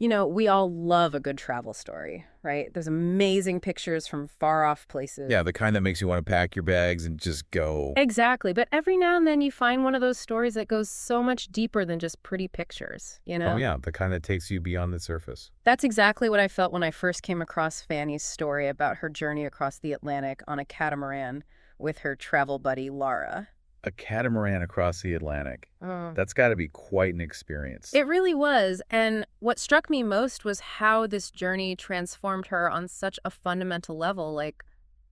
You know, we all love a good travel story, right? There's amazing pictures from far off places. Yeah, the kind that makes you want to pack your bags and just go. Exactly. But every now and then you find one of those stories that goes so much deeper than just pretty pictures, you Oh know? yeah, the kind that takes you beyond the surface. That's exactly what I felt when I first came across Fanny's story about her journey across the Atlantic on a catamaran with her travel buddy, Laura. A catamaran across the Atlantic. Oh. That's got to be quite an experience. It really was. And what struck me most was how this journey transformed her on such a fundamental level, like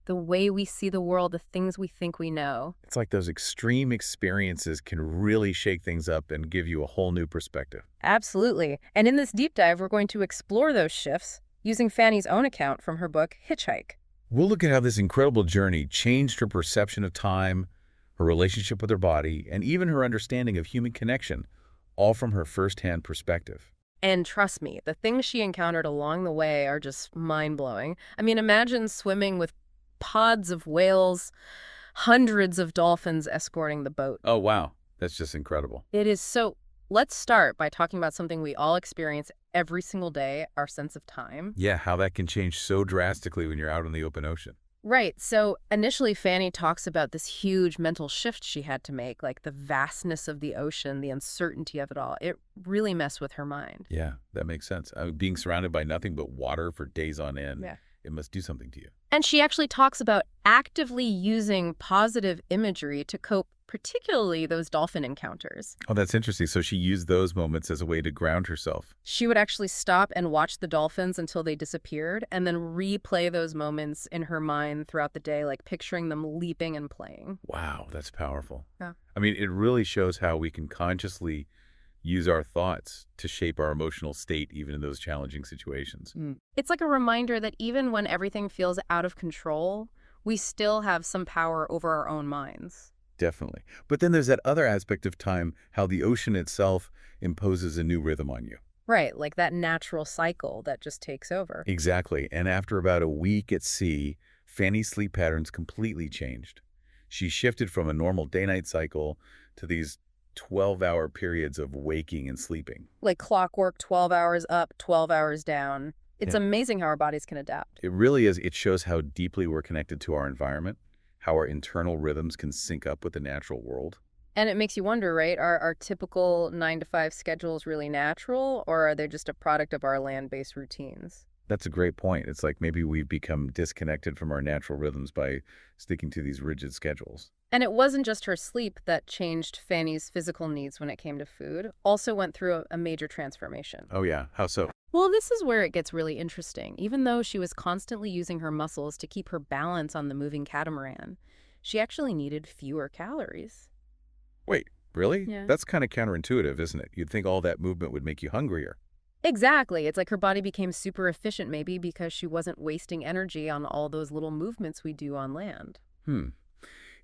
the way we see the world, the things we think we know. It's like those extreme experiences can really shake things up and give you a whole new perspective. Absolutely. And in this deep dive, we're going to explore those shifts using Fanny's own account from her book, Hitchhike. We'll look at how this incredible journey changed her perception of time, her relationship with her body, and even her understanding of human connection, all from her firsthand perspective. And trust me, the things she encountered along the way are just mind-blowing. I mean, imagine swimming with pods of whales, hundreds of dolphins escorting the boat. Oh, wow. That's just incredible. It is so. Let's start by talking about something we all experience every single day, our sense of time. Yeah, how that can change so drastically when you're out in the open ocean. Right. So initially, Fanny talks about this huge mental shift she had to make, like the vastness of the ocean, the uncertainty of it all. It really messed with her mind. Yeah, that makes sense. Being surrounded by nothing but water for days on end, Yeah. it must do something to you. And she actually talks about actively using positive imagery to cope, particularly those dolphin encounters. Oh, that's interesting. So she used those moments as a way to ground herself. She would actually stop and watch the dolphins until they disappeared and then replay those moments in her mind throughout the day, like picturing them leaping and playing. Wow, that's powerful. Yeah. I mean, it really shows how we can consciously use our thoughts to shape our emotional state, even in those challenging situations. It's like a reminder that even when everything feels out of control, we still have some power over our own minds. Definitely. But then there's that other aspect of time, how the ocean itself imposes a new rhythm on you. Right, like that natural cycle that just takes over. Exactly. And after about a week at sea, Fanny's sleep patterns completely changed. She shifted from a normal day-night cycle to these 12-hour periods of waking and sleeping. Like clockwork, 12 hours up, 12 hours down. It's Yeah. amazing how our bodies can adapt. It really is. It shows how deeply we're connected to our environment, how our internal rhythms can sync up with the natural world. And it makes you wonder, right? Are our typical 9 to 5 schedules really natural, or are they just a product of our land-based routines? That's a great point. It's like maybe we've become disconnected from our natural rhythms by sticking to these rigid schedules. And it wasn't just her sleep that changed Fanny's physical needs when it came to food. Also went through a major transformation. Oh yeah, how so? Well, this is where it gets really interesting. Even though she was constantly using her muscles to keep her balance on the moving catamaran, she actually needed fewer calories. Wait, really? Yeah. That's kind of counterintuitive, isn't it? You'd think all that movement would make you hungrier. Exactly. It's like her body became super efficient maybe because she wasn't wasting energy on all those little movements we do on land. Hmm.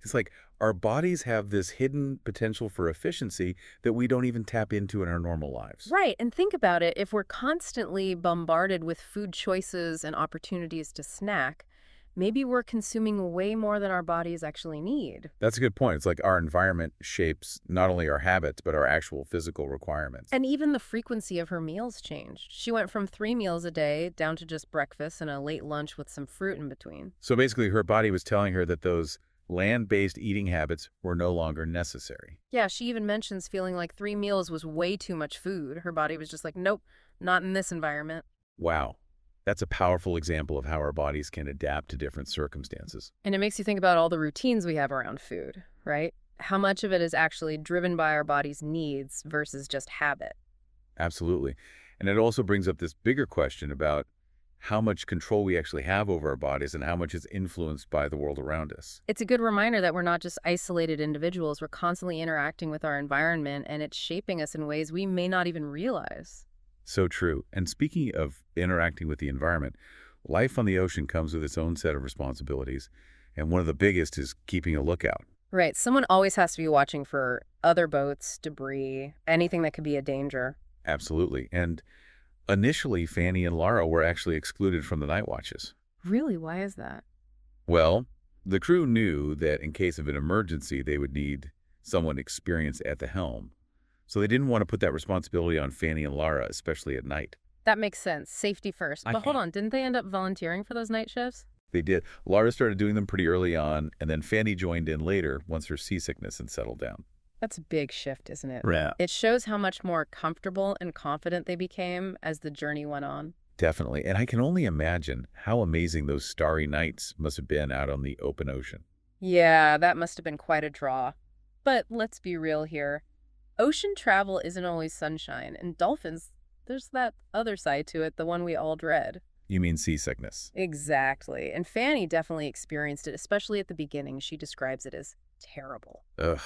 It's like our bodies have this hidden potential for efficiency that we don't even tap into in our normal lives. Right. And think about it. If we're constantly bombarded with food choices and opportunities to snack, maybe we're consuming way more than our bodies actually need. That's a good point. It's like our environment shapes not only our habits, but our actual physical requirements. And even the frequency of her meals changed. She went from 3 meals a day down to just breakfast and a late lunch with some fruit in between. So basically, her body was telling her that those land-based eating habits were no longer necessary. Yeah, she even mentions feeling like 3 meals was way too much food. Her body was just like, nope, not in this environment. Wow. That's a powerful example of how our bodies can adapt to different circumstances. And it makes you think about all the routines we have around food, right? How much of it is actually driven by our body's needs versus just habit? Absolutely. And it also brings up this bigger question about how much control we actually have over our bodies and how much is influenced by the world around us. It's a good reminder that we're not just isolated individuals. We're constantly interacting with our environment, and it's shaping us in ways we may not even realize. So true. And speaking of interacting with the environment, life on the ocean comes with its own set of responsibilities. And one of the biggest is keeping a lookout. Right. Someone always has to be watching for other boats, debris, anything that could be a danger. Absolutely. And initially, Fanny and Lara were actually excluded from the night watches. Really? Why is that? Well, the crew knew that in case of an emergency, they would need someone experienced at the helm. So they didn't want to put that responsibility on Fanny and Lara, especially at night. That makes sense. Safety first. I But hold can't. on, didn't they end up volunteering for those night shifts? They did. Laura started doing them pretty early on, and then Fanny joined in later once her seasickness had settled down. That's a big shift, isn't it? Yeah. It shows how much more comfortable and confident they became as the journey went on. Definitely. And I can only imagine how amazing those starry nights must have been out on the open ocean. Yeah, that must have been quite a draw. But let's be real here. Ocean travel isn't always sunshine, and dolphins, there's that other side to it, the one we all dread. You mean seasickness? Exactly. And Fanny definitely experienced it, especially at the beginning. She describes it as terrible. Ugh,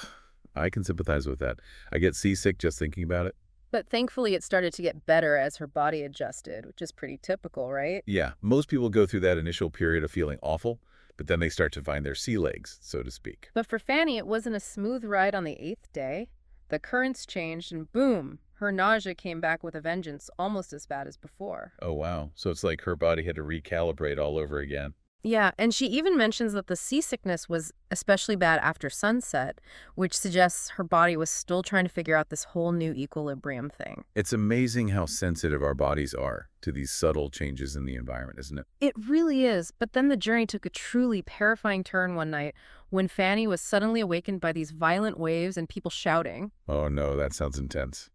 I can sympathize with that. I get seasick just thinking about it. But thankfully, it started to get better as her body adjusted, which is pretty typical, right? Yeah, most people go through that initial period of feeling awful, but then they start to find their sea legs, so to speak. But for Fanny, it wasn't a smooth ride on the 8th day. The currents changed, and boom, her nausea came back with a vengeance, almost as bad as before. Oh, wow. So it's like her body had to recalibrate all over again. Yeah, and she even mentions that the seasickness was especially bad after sunset, which suggests her body was still trying to figure out this whole new equilibrium thing. It's amazing how sensitive our bodies are to these subtle changes in the environment, isn't it? It really is, but then the journey took a truly terrifying turn one night when Fanny was suddenly awakened by these violent waves and people shouting. Oh, no, that sounds intense.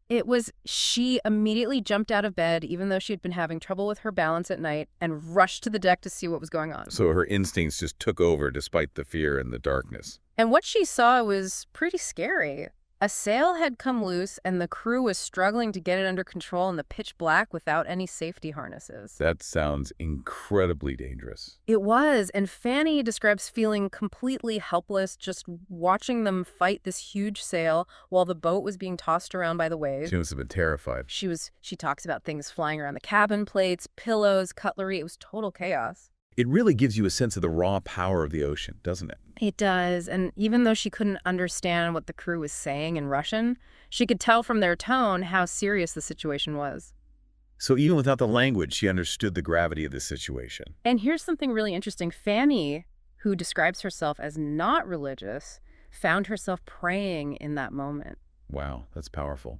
She immediately jumped out of bed, even though she had been having trouble with her balance at night, and rushed to the deck to see what was going on. So her instincts just took over despite the fear and the darkness. And what she saw was pretty scary. A sail had come loose, and the crew was struggling to get it under control in the pitch black without any safety harnesses. That sounds incredibly dangerous. It was, and Fanny describes feeling completely helpless just watching them fight this huge sail while the boat was being tossed around by the waves. She must have been terrified. She talks about things flying around the cabin, plates, pillows, cutlery. It was total chaos. It really gives you a sense of the raw power of the ocean, doesn't it? It does, and even though she couldn't understand what the crew was saying in Russian, she could tell from their tone how serious the situation was. So even without the language, she understood the gravity of the situation. And here's something really interesting. Fanny, who describes herself as not religious, found herself praying in that moment. Wow, that's powerful.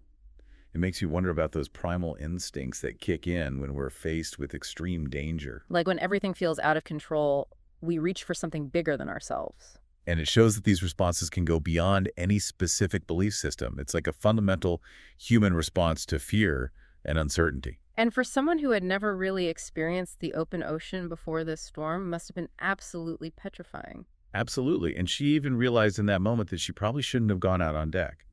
It makes you wonder about those primal instincts that kick in when we're faced with extreme danger. Like when everything feels out of control, we reach for something bigger than ourselves. And it shows that these responses can go beyond any specific belief system. It's like a fundamental human response to fear and uncertainty. And for someone who had never really experienced the open ocean before this storm, must have been absolutely petrifying. Absolutely. And she even realized in that moment that she probably shouldn't have gone out on deck.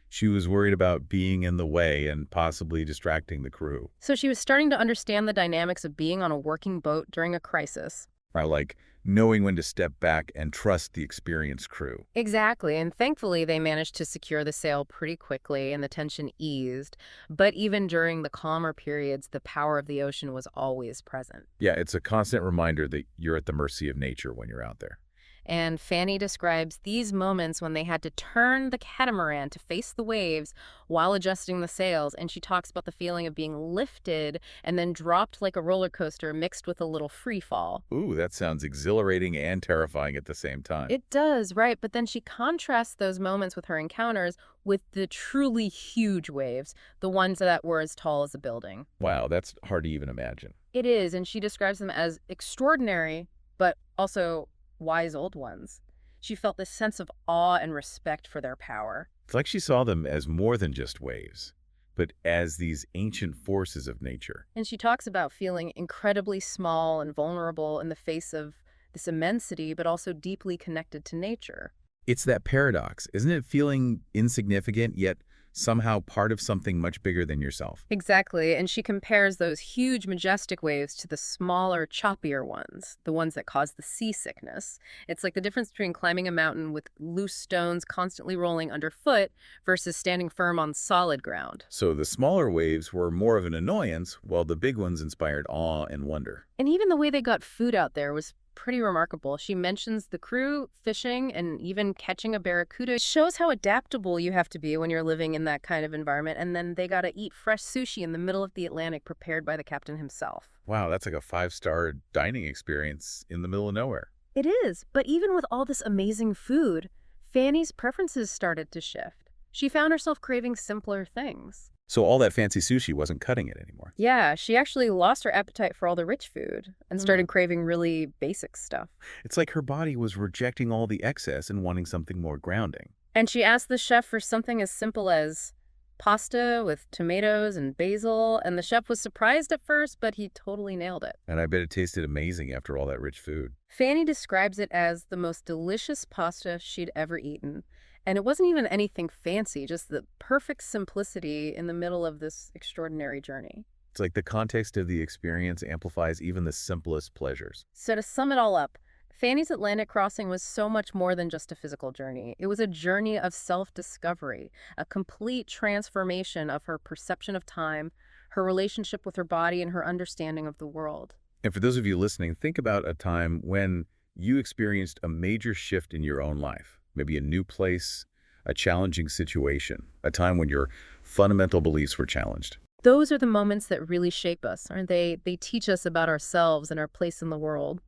She was worried about being in the way and possibly distracting the crew. So she was starting to understand the dynamics of being on a working boat during a crisis. Right, like knowing when to step back and trust the experienced crew. Exactly, and thankfully they managed to secure the sail pretty quickly and the tension eased. But even during the calmer periods, the power of the ocean was always present. Yeah, it's a constant reminder that you're at the mercy of nature when you're out there. And Fanny describes these moments when they had to turn the catamaran to face the waves while adjusting the sails, and she talks about the feeling of being lifted and then dropped like a roller coaster mixed with a little free fall. Ooh, that sounds exhilarating and terrifying at the same time. It does, right? But then she contrasts those moments with her encounters with the truly huge waves, the ones that were as tall as a building. Wow, that's hard to even imagine. It is, and she describes them as extraordinary, but also wise old ones. She felt this sense of awe and respect for their power. It's like she saw them as more than just waves, but as these ancient forces of nature. And she talks about feeling incredibly small and vulnerable in the face of this immensity, but also deeply connected to nature. It's that paradox, isn't it? Feeling insignificant, yet somehow part of something much bigger than yourself. Exactly, and she compares those huge, majestic waves to the smaller, choppier ones, the ones that cause the seasickness. It's like the difference between climbing a mountain with loose stones constantly rolling underfoot versus standing firm on solid ground. So the smaller waves were more of an annoyance, while the big ones inspired awe and wonder. And even the way they got food out there was pretty remarkable. She mentions the crew fishing and even catching a barracuda. It shows how adaptable you have to be when you're living in that kind of environment. And then they got to eat fresh sushi in the middle of the Atlantic prepared by the captain himself. Wow, that's like a 5-star dining experience in the middle of nowhere. It is, but even with all this amazing food, Fanny's preferences started to shift. She found herself craving simpler things. So all that fancy sushi wasn't cutting it anymore. Yeah, she actually lost her appetite for all the rich food and started craving really basic stuff. It's like her body was rejecting all the excess and wanting something more grounding. And she asked the chef for something as simple as pasta with tomatoes and basil, and the chef was surprised at first, but he totally nailed it. And I bet it tasted amazing after all that rich food. Fanny describes it as the most delicious pasta she'd ever eaten. And it wasn't even anything fancy, just the perfect simplicity in the middle of this extraordinary journey. It's like the context of the experience amplifies even the simplest pleasures. So to sum it all up, Fanny's Atlantic crossing was so much more than just a physical journey. It was a journey of self-discovery, a complete transformation of her perception of time, her relationship with her body, and her understanding of the world. And for those of you listening, think about a time when you experienced a major shift in your own life. Maybe a new place, a challenging situation, a time when your fundamental beliefs were challenged. Those are the moments that really shape us, aren't they? They teach us about ourselves and our place in the world.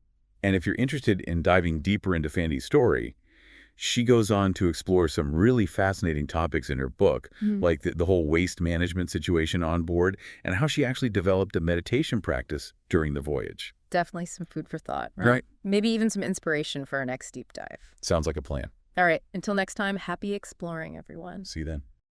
And if you're interested in diving deeper into Fanny's story, she goes on to explore some really fascinating topics in her book, like the whole waste management situation on board and how she actually developed a meditation practice during the voyage. Definitely some food for thought, Right. Maybe even some inspiration for our next deep dive. Sounds like a plan. All right, until next time, happy exploring, everyone. See you then.